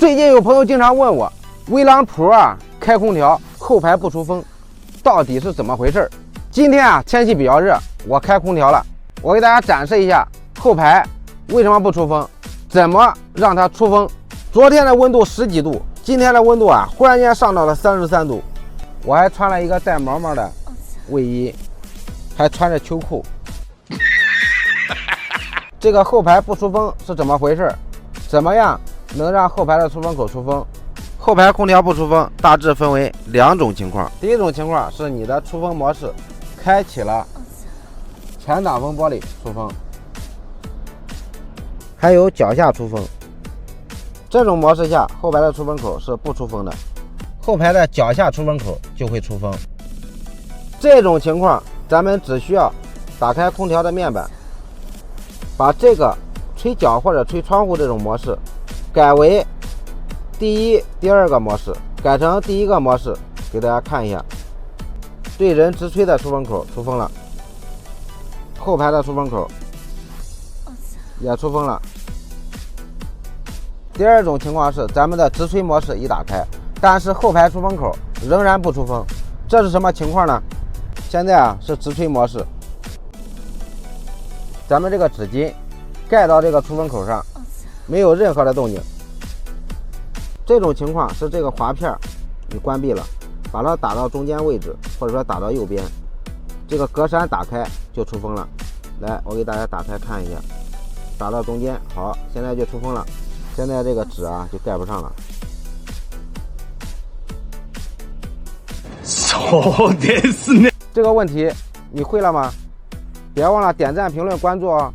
最近有朋友经常问我，威朗普啊开空调后排不出风，到底是怎么回事？今天啊天气比较热，我开空调了，我给大家展示一下后排为什么不出风，怎么让它出风。昨天的温度10几度，今天的温度啊忽然间上到了33度，我还穿了一个带毛毛的卫衣，还穿着秋裤。这个后排不出风是怎么回事？怎么样能让后排的出风口出风？后排空调不出风大致分为2种情况。第一种情况是你的出风模式开启了，前挡风玻璃出风，还有脚下出风。这种模式下后排的出风口是不出风的，后排的脚下出风口就会出风。这种情况咱们只需要打开空调的面板，把这个吹脚或者吹窗户这种模式改为第一、第2个模式，改成第1个模式，给大家看一下，对人直吹的出风口出风了，后排的出风口也出风了。第2种情况是咱们的直吹模式已打开，但是后排出风口仍然不出风，这是什么情况呢？现在啊是直吹模式，咱们这个纸巾盖到这个出风口上，没有任何的动静。这种情况是这个滑片你关闭了，把它打到中间位置，或者说打到右边，这个格栅打开就出风了。来，我给大家打开看一下，打到中间，好，现在就出风了。现在这个纸啊就盖不上了。そうですね。这个问题你会了吗？别忘了点赞、评论、关注哦。